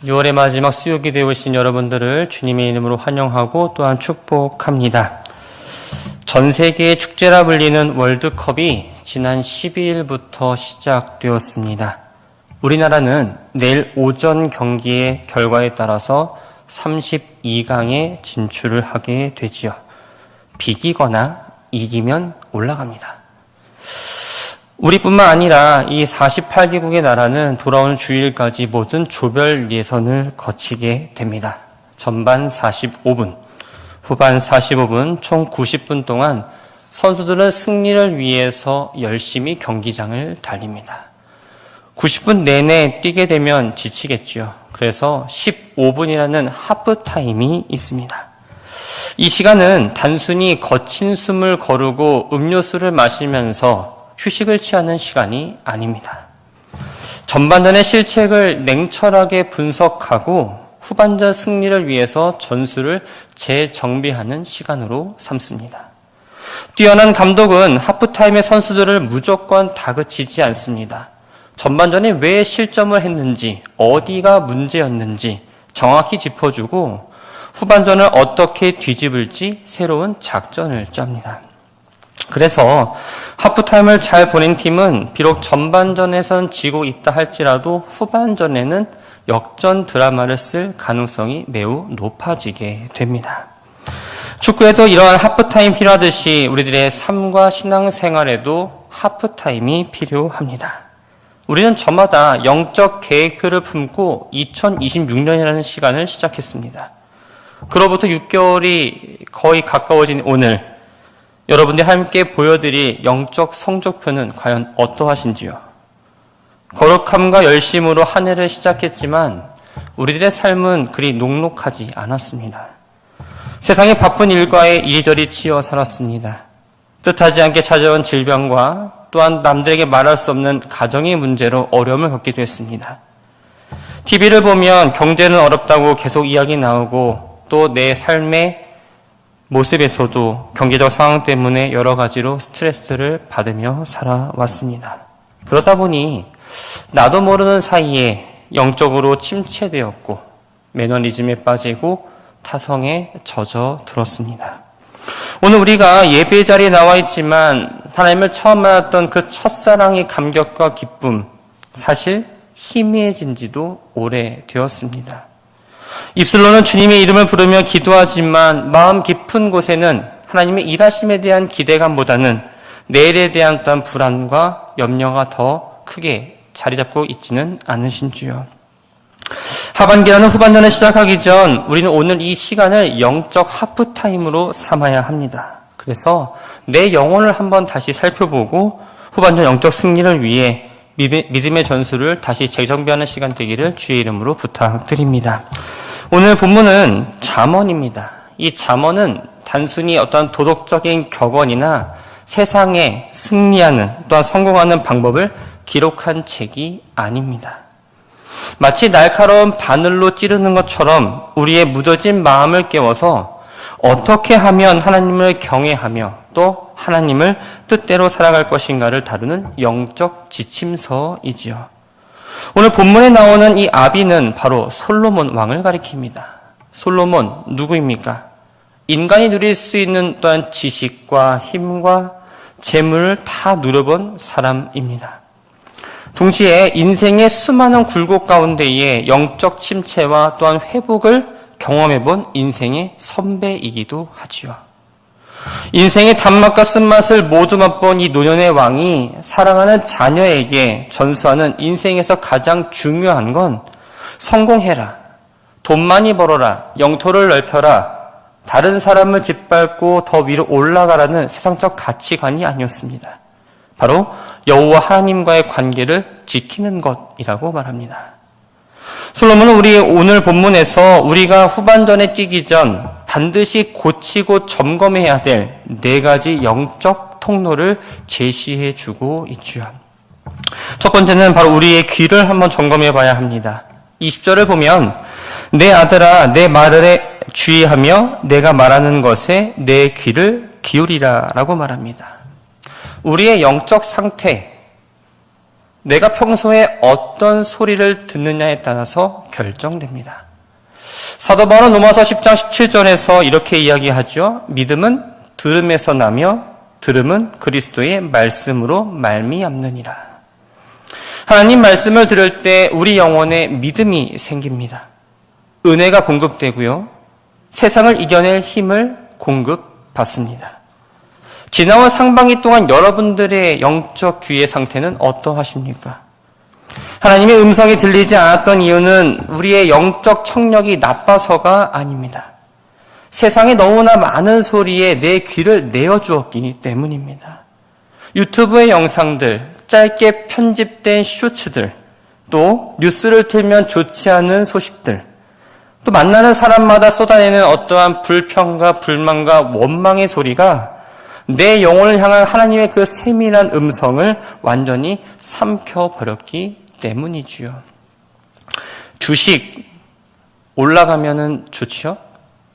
6월의 마지막 수요일이 되어오신 여러분들을 주님의 이름으로 환영하고 또한 축복합니다. 전 세계의 축제라 불리는 월드컵이 지난 12일부터 시작되었습니다. 우리나라는 내일 오전 경기의 결과에 따라서 32강에 진출을 하게 되지요. 비기거나 이기면 올라갑니다. 우리뿐만 아니라 이 48개국의 나라는 돌아오는 주일까지 모든 조별 예선을 거치게 됩니다. 전반 45분, 후반 45분, 총 90분 동안 선수들은 승리를 위해서 열심히 경기장을 달립니다. 90분 내내 뛰게 되면 지치겠죠. 그래서 15분이라는 하프타임이 있습니다. 이 시간은 단순히 거친 숨을 거르고 음료수를 마시면서 휴식을 취하는 시간이 아닙니다. 전반전의 실책을 냉철하게 분석하고 후반전 승리를 위해서 전술을 재정비하는 시간으로 삼습니다. 뛰어난 감독은 하프타임의 선수들을 무조건 다그치지 않습니다. 전반전에 왜 실점을 했는지, 어디가 문제였는지 정확히 짚어주고 후반전을 어떻게 뒤집을지 새로운 작전을 짭니다. 그래서 하프타임을 잘 보낸 팀은 비록 전반전에선 지고 있다 할지라도 후반전에는 역전 드라마를 쓸 가능성이 매우 높아지게 됩니다. 축구에도 이러한 하프타임 필요하듯이 우리들의 삶과 신앙생활에도 하프타임이 필요합니다. 우리는 저마다 영적 계획표를 품고 2026년이라는 시간을 시작했습니다. 그로부터 6개월이 거의 가까워진 오늘, 여러분들이 함께 보여드릴 영적 성적표는 과연 어떠하신지요? 거룩함과 열심으로 한 해를 시작했지만 우리들의 삶은 그리 녹록하지 않았습니다. 세상의 바쁜 일과에 이리저리 치여 살았습니다. 뜻하지 않게 찾아온 질병과 또한 남들에게 말할 수 없는 가정의 문제로 어려움을 겪기도 했습니다. TV를 보면 경제는 어렵다고 계속 이야기 나오고 또 내 삶의 모습에서도 경제적 상황 때문에 여러 가지로 스트레스를 받으며 살아왔습니다. 그러다 보니 나도 모르는 사이에 영적으로 침체되었고 매너리즘에 빠지고 타성에 젖어들었습니다. 오늘 우리가 예배 자리에 나와 있지만 하나님을 처음 만났던 그 첫사랑의 감격과 기쁨, 사실 희미해진 지도 오래되었습니다. 입술로는 주님의 이름을 부르며 기도하지만 마음 깊은 곳에는 하나님의 일하심에 대한 기대감보다는 내일에 대한 또한 불안과 염려가 더 크게 자리 잡고 있지는 않으신지요. 하반기라는 후반전을 시작하기 전 우리는 오늘 이 시간을 영적 하프타임으로 삼아야 합니다. 그래서 내 영혼을 한번 다시 살펴보고 후반전 영적 승리를 위해 믿음의 전술을 다시 재정비하는 시간 되기를 주의 이름으로 부탁드립니다. 오늘 본문은 잠언입니다. 이 잠언은 단순히 어떤 도덕적인 격언이나 세상에 승리하는 또한 성공하는 방법을 기록한 책이 아닙니다. 마치 날카로운 바늘로 찌르는 것처럼 우리의 무뎌진 마음을 깨워서 어떻게 하면 하나님을 경외하며 또 하나님을 뜻대로 살아갈 것인가를 다루는 영적 지침서이지요. 오늘 본문에 나오는 이 아비는 바로 솔로몬 왕을 가리킵니다. 솔로몬 누구입니까? 인간이 누릴 수 있는 또한 지식과 힘과 재물을 다 누려본 사람입니다. 동시에 인생의 수많은 굴곡 가운데에 영적 침체와 또한 회복을 경험해본 인생의 선배이기도 하지요. 인생의 단맛과 쓴맛을 모두 맛본 이 노년의 왕이 사랑하는 자녀에게 전수하는 인생에서 가장 중요한 건 성공해라, 돈 많이 벌어라, 영토를 넓혀라, 다른 사람을 짓밟고 더 위로 올라가라는 세상적 가치관이 아니었습니다. 바로 여호와 하나님과의 관계를 지키는 것이라고 말합니다. 솔로몬은 우리 오늘 본문에서 우리가 후반전에 뛰기 전 반드시 고치고 점검해야 될 4가지 영적 통로를 제시해 주고 있죠. 첫 번째는 바로 우리의 귀를 한번 점검해 봐야 합니다. 20절을 보면 내 아들아 내 말을 주의하며 내가 말하는 것에 내 귀를 기울이라 라고 말합니다. 우리의 영적 상태, 내가 평소에 어떤 소리를 듣느냐에 따라서 결정됩니다. 사도 바울은 로마서 10장 17절에서 이렇게 이야기하죠. 믿음은 들음에서 나며 들음은 그리스도의 말씀으로 말미암느니라. 하나님 말씀을 들을 때 우리 영혼에 믿음이 생깁니다. 은혜가 공급되고요. 세상을 이겨낼 힘을 공급받습니다. 지나온 상반기 동안 여러분들의 영적 귀의 상태는 어떠하십니까? 하나님의 음성이 들리지 않았던 이유는 우리의 영적 청력이 나빠서가 아닙니다. 세상에 너무나 많은 소리에 내 귀를 내어주었기 때문입니다. 유튜브의 영상들, 짧게 편집된 쇼츠들, 또 뉴스를 틀면 좋지 않은 소식들, 또 만나는 사람마다 쏟아내는 어떠한 불평과 불만과 원망의 소리가 내 영혼을 향한 하나님의 그 세밀한 음성을 완전히 삼켜버렸기 때문이지요. 주식 올라가면은 좋죠?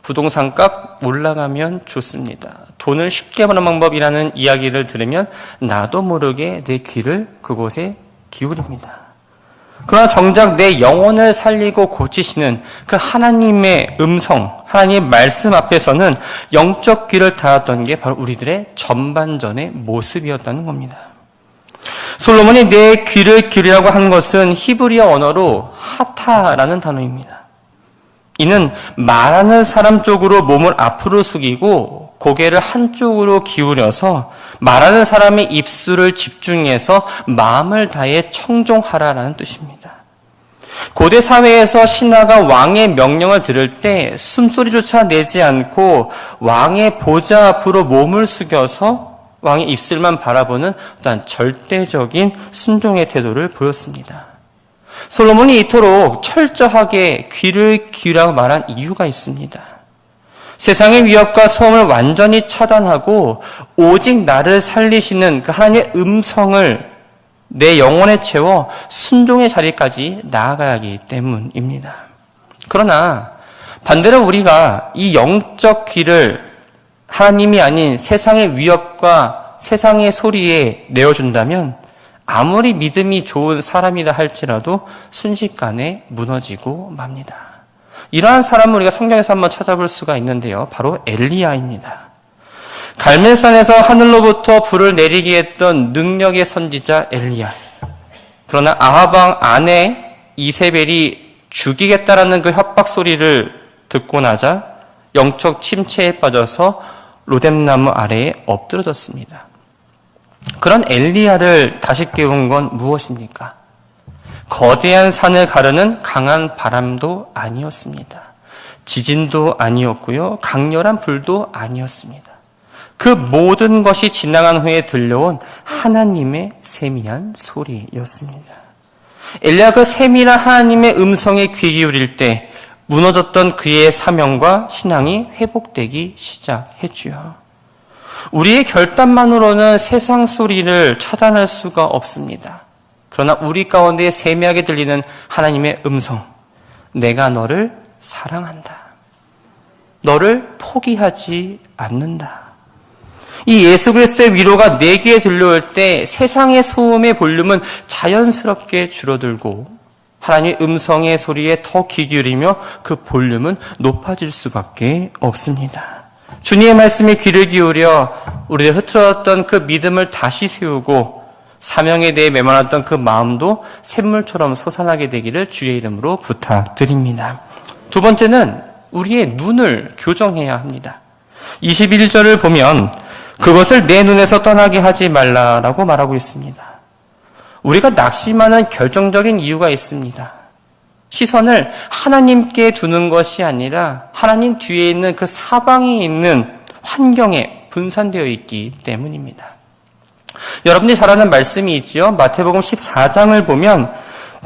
부동산 값 올라가면 좋습니다. 돈을 쉽게 버는 방법이라는 이야기를 들으면 나도 모르게 내 귀를 그곳에 기울입니다. 그러나 정작 내 영혼을 살리고 고치시는 그 하나님의 음성, 하나님의 말씀 앞에서는 영적 귀를 닫았던 게 바로 우리들의 전반전의 모습이었다는 겁니다. 솔로몬이 내 귀를 기울이라고 한 것은 히브리어 언어로 하타라는 단어입니다. 이는 말하는 사람 쪽으로 몸을 앞으로 숙이고 고개를 한쪽으로 기울여서 말하는 사람의 입술을 집중해서 마음을 다해 청종하라라는 뜻입니다. 고대 사회에서 신하가 왕의 명령을 들을 때 숨소리조차 내지 않고 왕의 보좌 앞으로 몸을 숙여서 왕의 입술만 바라보는 어떤 절대적인 순종의 태도를 보였습니다. 솔로몬이 이토록 철저하게 귀를 기울이라고 말한 이유가 있습니다. 세상의 위협과 소음을 완전히 차단하고 오직 나를 살리시는 그 하나님의 음성을 내 영혼에 채워 순종의 자리까지 나아가야 하기 때문입니다. 그러나 반대로 우리가 이 영적 귀를 하나님이 아닌 세상의 위협과 세상의 소리에 내어준다면 아무리 믿음이 좋은 사람이라 할지라도 순식간에 무너지고 맙니다. 이러한 사람을 우리가 성경에서 한번 찾아볼 수가 있는데요. 바로 엘리야입니다. 갈멜산에서 하늘로부터 불을 내리게 했던 능력의 선지자 엘리야. 그러나 아합 아내 이세벨이 죽이겠다라는 그 협박 소리를 듣고 나자 영적 침체에 빠져서 로뎀나무 아래에 엎드러졌습니다. 그런 엘리야를 다시 깨운 건 무엇입니까? 거대한 산을 가르는 강한 바람도 아니었습니다. 지진도 아니었고요. 강렬한 불도 아니었습니다. 그 모든 것이 지나간 후에 들려온 하나님의 세미한 소리였습니다. 엘리야가 그 세밀한 하나님의 음성에 귀 기울일 때 무너졌던 그의 사명과 신앙이 회복되기 시작했지요. 우리의 결단만으로는 세상 소리를 차단할 수가 없습니다. 그러나 우리 가운데 세미하게 들리는 하나님의 음성, 내가 너를 사랑한다. 너를 포기하지 않는다. 이 예수 그리스도의 위로가 내 귀에 들려올 때 세상의 소음의 볼륨은 자연스럽게 줄어들고 하나님의 음성의 소리에 더 귀 기울이며 그 볼륨은 높아질 수밖에 없습니다. 주님의 말씀에 귀를 기울여 우리의 흐트러졌던 그 믿음을 다시 세우고 사명에 대해 메말랐던 그 마음도 샘물처럼 솟아나게 되기를 주의 이름으로 부탁드립니다. 두 번째는 우리의 눈을 교정해야 합니다. 21절을 보면 그것을 내 눈에서 떠나게 하지 말라라고 말하고 있습니다. 우리가 낙심하는 결정적인 이유가 있습니다. 시선을 하나님께 두는 것이 아니라 하나님 뒤에 있는 그 사방에 있는 환경에 분산되어 있기 때문입니다. 여러분들이 잘 아는 말씀이 있죠. 마태복음 14장을 보면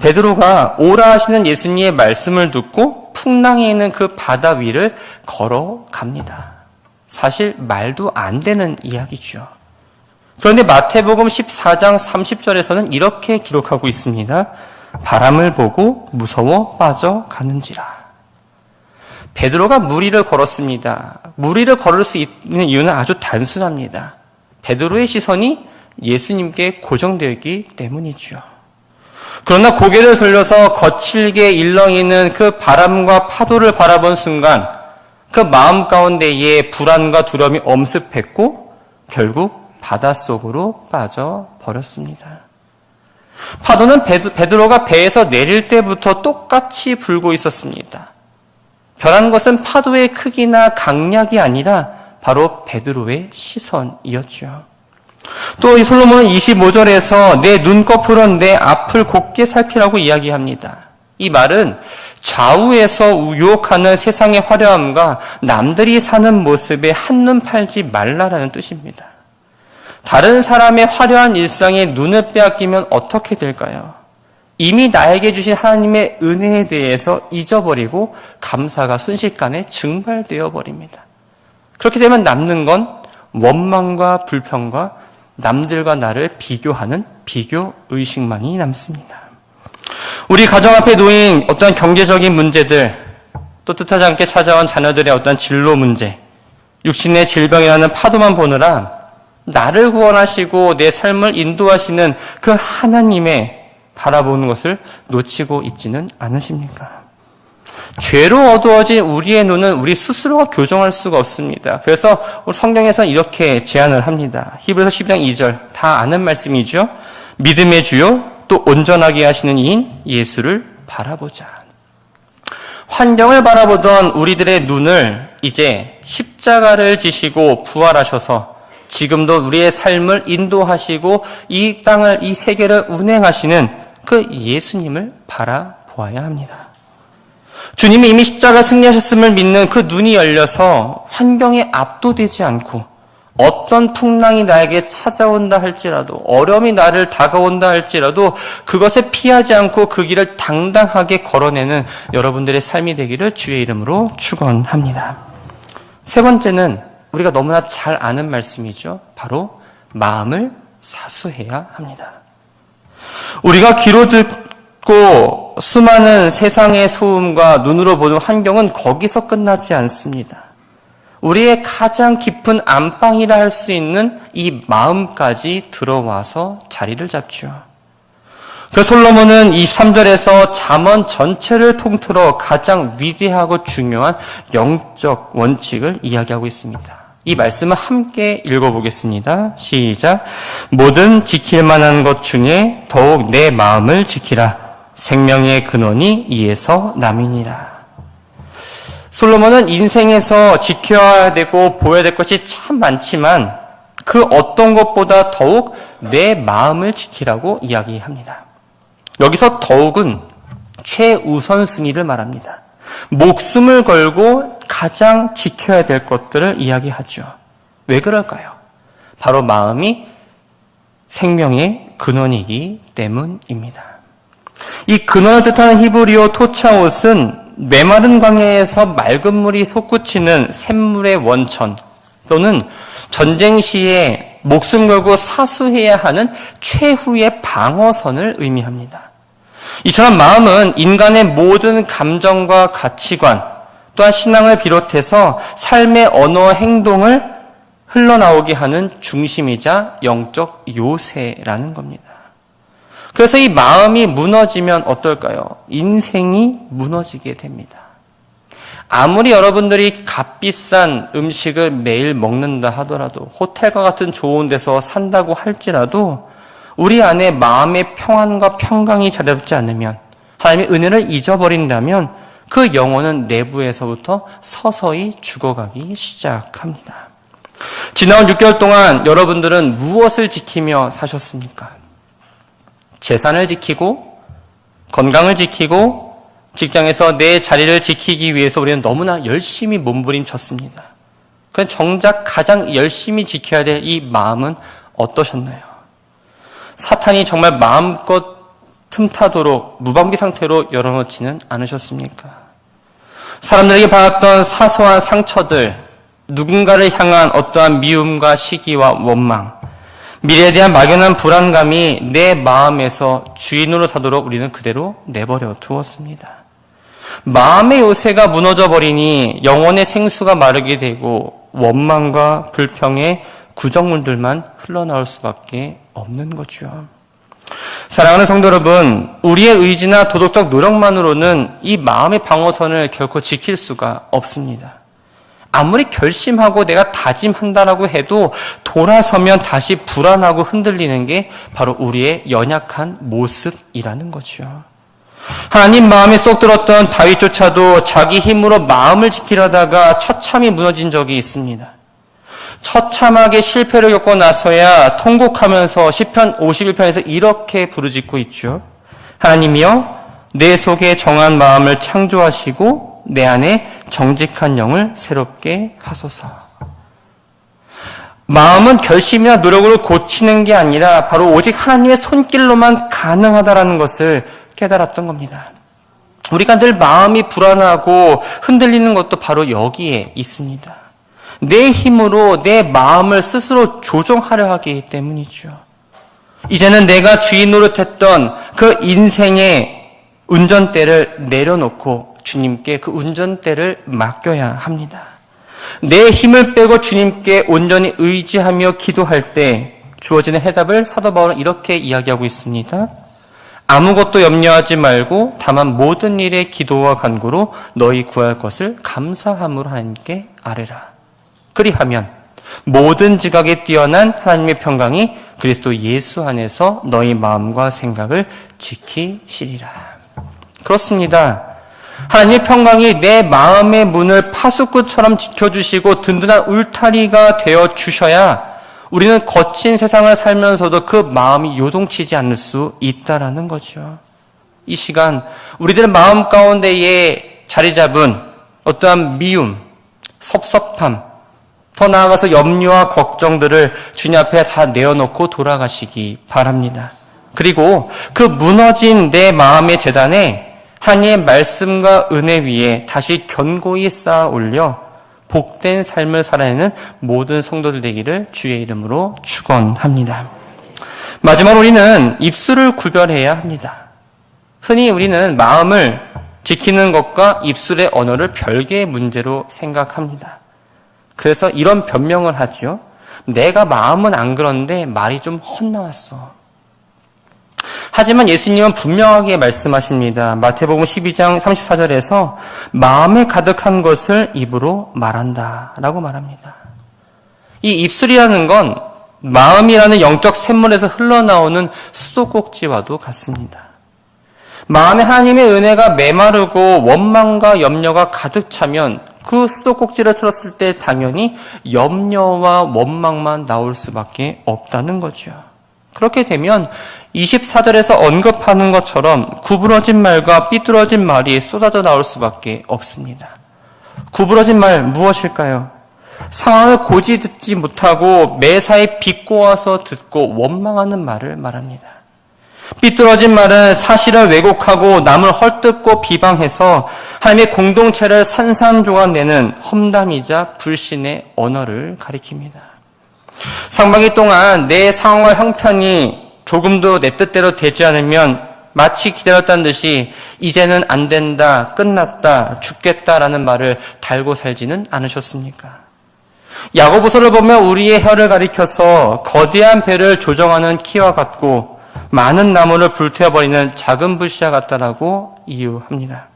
베드로가 오라 하시는 예수님의 말씀을 듣고 풍랑에 있는 그 바다 위를 걸어갑니다. 사실 말도 안 되는 이야기죠. 그런데 마태복음 14장 30절에서는 이렇게 기록하고 있습니다. 바람을 보고 무서워 빠져가는지라. 베드로가 물 위를 걸었습니다. 물 위를 걸을 수 있는 이유는 아주 단순합니다. 베드로의 시선이 예수님께 고정되어 있기 때문이죠. 그러나 고개를 돌려서 거칠게 일렁이는 그 바람과 파도를 바라본 순간 그 마음 가운데에 불안과 두려움이 엄습했고 결국 바닷속으로 빠져버렸습니다. 파도는 베드로가 배에서 내릴 때부터 똑같이 불고 있었습니다. 변한 것은 파도의 크기나 강약이 아니라 바로 베드로의 시선이었죠. 또 이 솔로몬은 25절에서 내 눈꺼풀은 내 앞을 곱게 살피라고 이야기합니다. 이 말은 좌우에서 유혹하는 세상의 화려함과 남들이 사는 모습에 한눈 팔지 말라라는 뜻입니다. 다른 사람의 화려한 일상에 눈을 빼앗기면 어떻게 될까요? 이미 나에게 주신 하나님의 은혜에 대해서 잊어버리고 감사가 순식간에 증발되어 버립니다. 그렇게 되면 남는 건 원망과 불평과 남들과 나를 비교하는 비교의식만이 남습니다. 우리 가정 앞에 놓인 어떤 경제적인 문제들, 또 뜻하지 않게 찾아온 자녀들의 어떤 진로 문제, 육신의 질병이라는 파도만 보느라 나를 구원하시고 내 삶을 인도하시는 그 하나님의 바라보는 것을 놓치고 있지는 않으십니까? 죄로 어두워진 우리의 눈은 우리 스스로가 교정할 수가 없습니다. 그래서 성경에서는 이렇게 제안을 합니다. 히브리서 12장 2절 다 아는 말씀이죠. 믿음의 주요 또 온전하게 하시는 이인 예수를 바라보자. 환경을 바라보던 우리들의 눈을 이제 십자가를 지시고 부활하셔서 지금도 우리의 삶을 인도하시고 이 땅을, 이 세계를 운행하시는 그 예수님을 바라보아야 합니다. 주님이 이미 십자가 승리하셨음을 믿는 그 눈이 열려서 환경에 압도되지 않고 어떤 풍랑이 나에게 찾아온다 할지라도 어려움이 나를 다가온다 할지라도 그것을 피하지 않고 그 길을 당당하게 걸어내는 여러분들의 삶이 되기를 주의 이름으로 축원합니다. 세 번째는 우리가 너무나 잘 아는 말씀이죠. 바로 마음을 사수해야 합니다. 우리가 귀로 듣고 수많은 세상의 소음과 눈으로 보는 환경은 거기서 끝나지 않습니다. 우리의 가장 깊은 안방이라 할 수 있는 이 마음까지 들어와서 자리를 잡죠. 그 솔로몬은 23절에서 잠언 전체를 통틀어 가장 위대하고 중요한 영적 원칙을 이야기하고 있습니다. 이 말씀을 함께 읽어보겠습니다. 시작. 모든 지킬 만한 것 중에 더욱 내 마음을 지키라. 생명의 근원이 이에서 남이니라. 솔로몬은 인생에서 지켜야 되고 보여야 될 것이 참 많지만 그 어떤 것보다 더욱 내 마음을 지키라고 이야기합니다. 여기서 더욱은 최우선순위를 말합니다. 목숨을 걸고 가장 지켜야 될 것들을 이야기하죠. 왜 그럴까요? 바로 마음이 생명의 근원이기 때문입니다. 이 근원을 뜻하는 히브리어 토차옷은 메마른 광야에서 맑은 물이 솟구치는 샘물의 원천 또는 전쟁 시에 목숨 걸고 사수해야 하는 최후의 방어선을 의미합니다. 이처럼 마음은 인간의 모든 감정과 가치관 또한 신앙을 비롯해서 삶의 언어 행동을 흘러나오게 하는 중심이자 영적 요새라는 겁니다. 그래서 이 마음이 무너지면 어떨까요? 인생이 무너지게 됩니다. 아무리 여러분들이 값비싼 음식을 매일 먹는다 하더라도 호텔과 같은 좋은 데서 산다고 할지라도 우리 안에 마음의 평안과 평강이 자리 잡지 않으면 하나님의 은혜를 잊어버린다면 그 영혼은 내부에서부터 서서히 죽어가기 시작합니다. 지나온 6개월 동안 여러분들은 무엇을 지키며 사셨습니까? 재산을 지키고 건강을 지키고 직장에서 내 자리를 지키기 위해서 우리는 너무나 열심히 몸부림쳤습니다. 그럼 정작 가장 열심히 지켜야 될 이 마음은 어떠셨나요? 사탄이 정말 마음껏 틈타도록 무방비 상태로 열어놓지는 않으셨습니까? 사람들에게 받았던 사소한 상처들, 누군가를 향한 어떠한 미움과 시기와 원망, 미래에 대한 막연한 불안감이 내 마음에서 주인으로 사도록 우리는 그대로 내버려 두었습니다. 마음의 요새가 무너져 버리니 영혼의 생수가 마르게 되고 원망과 불평의 구정물들만 흘러나올 수밖에 없는 거죠. 사랑하는 성도 여러분, 우리의 의지나 도덕적 노력만으로는 이 마음의 방어선을 결코 지킬 수가 없습니다. 아무리 결심하고 내가 다짐한다라고 해도 돌아서면 다시 불안하고 흔들리는 게 바로 우리의 연약한 모습이라는 거죠. 하나님 마음에 쏙 들었던 다윗조차도 자기 힘으로 마음을 지키려다가 처참히 무너진 적이 있습니다. 처참하게 실패를 겪고 나서야 통곡하면서 시편 51편에서 이렇게 부르짖고 있죠. 하나님이여, 내 속에 정한 마음을 창조하시고 내 안에 정직한 영을 새롭게 하소서. 마음은 결심이나 노력으로 고치는 게 아니라 바로 오직 하나님의 손길로만 가능하다라는 것을 깨달았던 겁니다. 우리가 늘 마음이 불안하고 흔들리는 것도 바로 여기에 있습니다. 내 힘으로 내 마음을 스스로 조종하려 하기 때문이죠. 이제는 내가 주인 노릇했던 그 인생의 운전대를 내려놓고 주님께 그 운전대를 맡겨야 합니다. 내 힘을 빼고 주님께 온전히 의지하며 기도할 때 주어지는 해답을 사도 바울은 이렇게 이야기하고 있습니다. 아무것도 염려하지 말고 다만 모든 일에 기도와 간구로 너희 구할 것을 감사함으로 하나님께 아뢰라. 그리하면 모든 지각에 뛰어난 하나님의 평강이 그리스도 예수 안에서 너희 마음과 생각을 지키시리라. 그렇습니다. 하나님의 평강이 내 마음의 문을 파수꾼처럼 지켜주시고 든든한 울타리가 되어 주셔야 우리는 거친 세상을 살면서도 그 마음이 요동치지 않을 수 있다라는 거죠. 이 시간 우리들의 마음 가운데에 자리 잡은 어떠한 미움, 섭섭함, 더 나아가서 염려와 걱정들을 주님 앞에 다 내어놓고 돌아가시기 바랍니다. 그리고 그 무너진 내 마음의 재단에 하나님의 말씀과 은혜 위에 다시 견고히 쌓아 올려 복된 삶을 살아내는 모든 성도들 되기를 주의 이름으로 축원합니다. 마지막으로 우리는 입술을 구별해야 합니다. 흔히 우리는 마음을 지키는 것과 입술의 언어를 별개의 문제로 생각합니다. 그래서 이런 변명을 하죠. 내가 마음은 안 그런데 말이 좀 헛나왔어. 하지만 예수님은 분명하게 말씀하십니다. 마태복음 12장 34절에서 마음에 가득한 것을 입으로 말한다 라고 말합니다. 이 입술이라는 건 마음이라는 영적 샘물에서 흘러나오는 수도꼭지와도 같습니다. 마음에 하나님의 은혜가 메마르고 원망과 염려가 가득 차면 그 수도꼭지를 틀었을 때 당연히 염려와 원망만 나올 수밖에 없다는 거죠. 그렇게 되면 24절에서 언급하는 것처럼 구부러진 말과 삐뚤어진 말이 쏟아져 나올 수밖에 없습니다. 구부러진 말 무엇일까요? 상황을 고지 듣지 못하고 매사에 비꼬아서 듣고 원망하는 말을 말합니다. 삐뚤어진 말은 사실을 왜곡하고 남을 헐뜯고 비방해서 하나님의 공동체를 산산조각내는 험담이자 불신의 언어를 가리킵니다. 상반기 동안 내 상황과 형편이 조금도 내 뜻대로 되지 않으면 마치 기다렸다는 듯이 이제는 안 된다, 끝났다, 죽겠다라는 말을 달고 살지는 않으셨습니까? 야고보서를 보면 우리의 혀를 가리켜서 거대한 배를 조정하는 키와 같고 많은 나무를 불태워버리는 작은 불씨와 같다라고 이유합니다.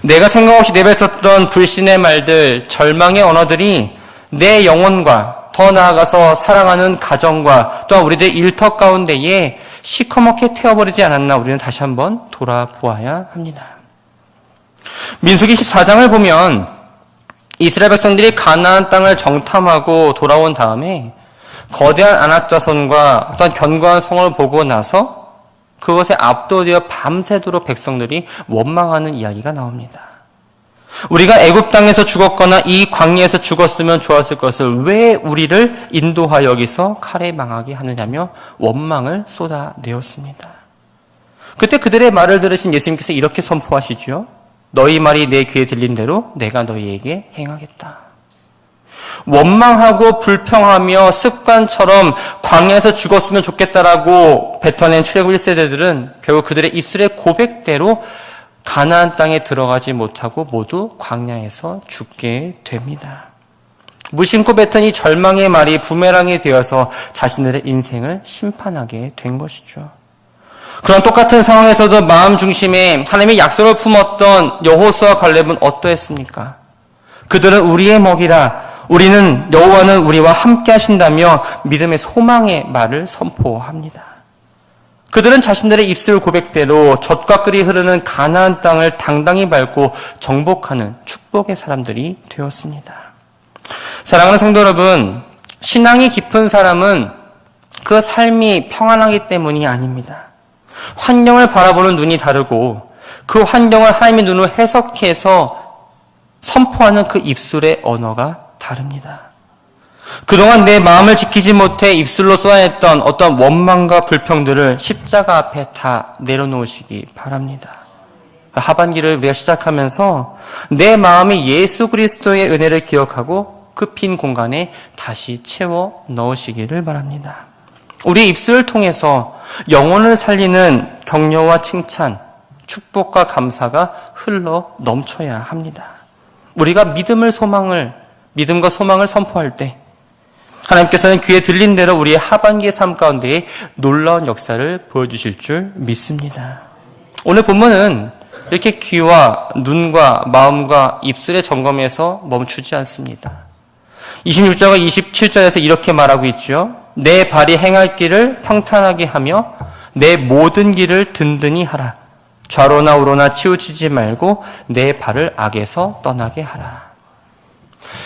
내가 생각 없이 내뱉었던 불신의 말들, 절망의 언어들이 내 영혼과 더 나아가서 사랑하는 가정과 또한 우리들의 일터 가운데에 시커멓게 태워버리지 않았나 우리는 다시 한번 돌아보아야 합니다. 민수기 14장을 보면 이스라엘 백성들이 가나안 땅을 정탐하고 돌아온 다음에 거대한 안악자손과 또한 견고한 성을 보고 나서 그것에 압도되어 밤새도록 백성들이 원망하는 이야기가 나옵니다. 우리가 애굽 땅에서 죽었거나 이 광야에서 죽었으면 좋았을 것을 왜 우리를 인도하여 여기서 칼에 망하게 하느냐며 원망을 쏟아내었습니다. 그때 그들의 말을 들으신 예수님께서 이렇게 선포하시죠. 너희 말이 내 귀에 들린 대로 내가 너희에게 행하겠다. 원망하고 불평하며 습관처럼 광야에서 죽었으면 좋겠다라고 뱉어낸 출애굽 1세대들은 결국 그들의 입술의 고백대로 가나안 땅에 들어가지 못하고 모두 광야에서 죽게 됩니다. 무심코 뱉은 이 절망의 말이 부메랑이 되어서 자신들의 인생을 심판하게 된 것이죠. 그런 똑같은 상황에서도 마음 중심에 하나님의 약속을 품었던 여호수아와 갈렙은 어떠했습니까? 그들은 우리의 먹이라, 우리는 여호와는 우리와 함께 하신다며 믿음의 소망의 말을 선포합니다. 그들은 자신들의 입술 고백대로 젖과 꿀이 흐르는 가나안 땅을 당당히 밟고 정복하는 축복의 사람들이 되었습니다. 사랑하는 성도 여러분, 신앙이 깊은 사람은 그 삶이 평안하기 때문이 아닙니다. 환경을 바라보는 눈이 다르고 그 환경을 하나님의 눈으로 해석해서 선포하는 그 입술의 언어가 다릅니다. 그동안 내 마음을 지키지 못해 입술로 쏟아냈던 어떤 원망과 불평들을 십자가 앞에 다 내려놓으시기 바랍니다. 하반기를 우리가 시작하면서 내 마음이 예수 그리스도의 은혜를 기억하고 그 빈 공간에 다시 채워 넣으시기를 바랍니다. 우리 입술을 통해서 영혼을 살리는 격려와 칭찬, 축복과 감사가 흘러 넘쳐야 합니다. 우리가 믿음과 소망을 선포할 때 하나님께서는 귀에 들린 대로 우리의 하반기의 삶 가운데에 놀라운 역사를 보여주실 줄 믿습니다. 오늘 본문은 이렇게 귀와 눈과 마음과 입술의 점검에서 멈추지 않습니다. 26절과 27절에서 이렇게 말하고 있죠. 내 발이 행할 길을 평탄하게 하며 내 모든 길을 든든히 하라. 좌로나 우로나 치우치지 말고 내 발을 악에서 떠나게 하라.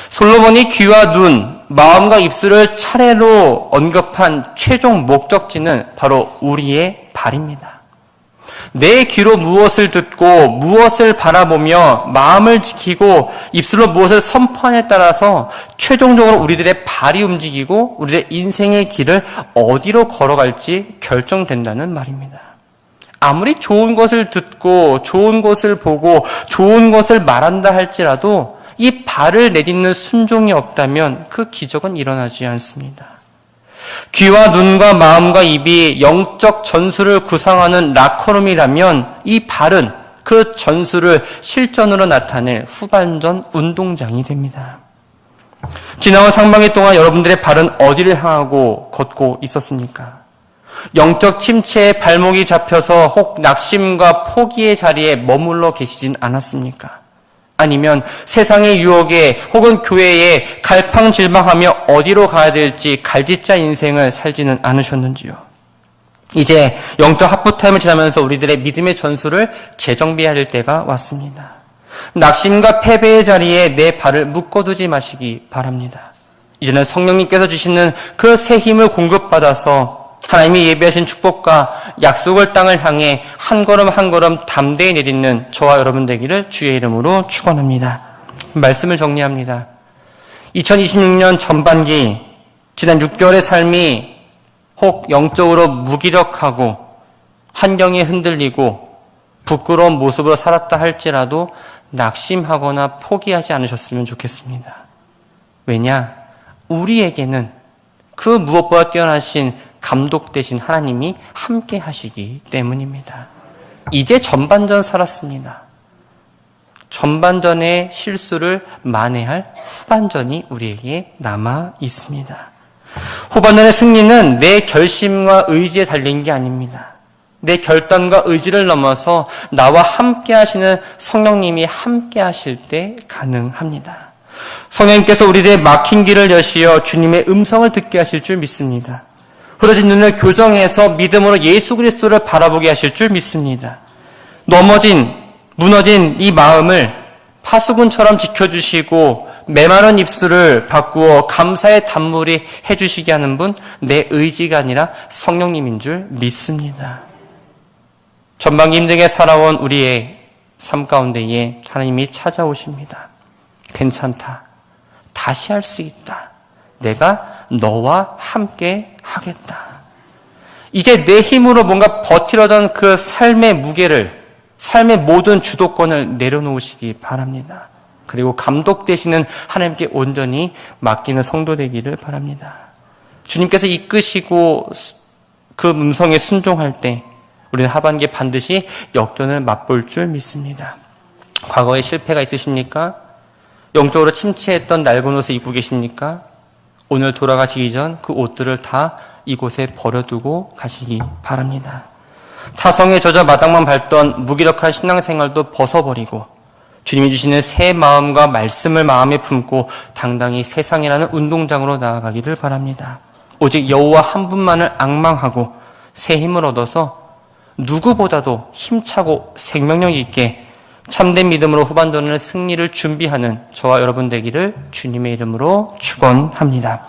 솔로몬이 귀와 눈, 마음과 입술을 차례로 언급한 최종 목적지는 바로 우리의 발입니다. 내 귀로 무엇을 듣고 무엇을 바라보며 마음을 지키고 입술로 무엇을 선포하냐에 따라서 최종적으로 우리들의 발이 움직이고 우리의 인생의 길을 어디로 걸어갈지 결정된다는 말입니다. 아무리 좋은 것을 듣고 좋은 것을 보고 좋은 것을 말한다 할지라도 이 발을 내딛는 순종이 없다면 그 기적은 일어나지 않습니다. 귀와 눈과 마음과 입이 영적 전술을 구성하는 라커룸이라면 이 발은 그 전술을 실전으로 나타낼 후반전 운동장이 됩니다. 지나온 상반기 동안 여러분들의 발은 어디를 향하고 걷고 있었습니까? 영적 침체에 발목이 잡혀서 혹 낙심과 포기의 자리에 머물러 계시진 않았습니까? 아니면 세상의 유혹에 혹은 교회에 갈팡질팡하며 어디로 가야 될지 갈짓자 인생을 살지는 않으셨는지요? 이제 영적 하프타임을 지나면서 우리들의 믿음의 전술을 재정비해야 될 때가 왔습니다. 낙심과 패배의 자리에 내 발을 묶어두지 마시기 바랍니다. 이제는 성령님께서 주시는 그 새 힘을 공급받아서 하나님이 예비하신 축복과 약속을 땅을 향해 한 걸음 한 걸음 담대히 내딛는 저와 여러분 되기를 주의 이름으로 축원합니다. 말씀을 정리합니다. 2026년 전반기 지난 6개월의 삶이 혹 영적으로 무기력하고 환경에 흔들리고 부끄러운 모습으로 살았다 할지라도 낙심하거나 포기하지 않으셨으면 좋겠습니다. 왜냐? 우리에게는 그 무엇보다 뛰어나신 감독 되신 하나님이 함께 하시기 때문입니다. 이제 전반전 살았습니다. 전반전의 실수를 만회할 후반전이 우리에게 남아 있습니다. 후반전의 승리는 내 결심과 의지에 달린 게 아닙니다. 내 결단과 의지를 넘어서 나와 함께 하시는 성령님이 함께 하실 때 가능합니다. 성령님께서 우리들의 막힌 길을 여시어 주님의 음성을 듣게 하실 줄 믿습니다. 흐려진 눈을 교정해서 믿음으로 예수 그리스도를 바라보게 하실 줄 믿습니다. 무너진 이 마음을 파수꾼처럼 지켜주시고 메마른 입술을 바꾸어 감사의 단물이 해주시게 하는 분, 내 의지가 아니라 성령님인 줄 믿습니다. 전반기 힘들게 살아온 우리의 삶 가운데에 하나님이 찾아오십니다. 괜찮다. 다시 할 수 있다. 내가 너와 함께 하겠다. 이제 내 힘으로 뭔가 버티려던 그 삶의 무게를, 삶의 모든 주도권을 내려놓으시기 바랍니다. 그리고 감독되시는 하나님께 온전히 맡기는 성도 되기를 바랍니다. 주님께서 이끄시고 그 음성에 순종할 때 우리는 하반기에 반드시 역전을 맛볼 줄 믿습니다. 과거에 실패가 있으십니까? 영적으로 침체했던 낡은 옷을 입고 계십니까? 오늘 돌아가시기 전 그 옷들을 다 이곳에 버려두고 가시기 바랍니다. 타성에 젖어 마당만 밟던 무기력한 신앙생활도 벗어버리고 주님이 주시는 새 마음과 말씀을 마음에 품고 당당히 세상이라는 운동장으로 나아가기를 바랍니다. 오직 여호와 한 분만을 앙망하고 새 힘을 얻어서 누구보다도 힘차고 생명력 있게 참된 믿음으로 후반전의 승리를 준비하는 저와 여러분 되기를 주님의 이름으로 축원합니다.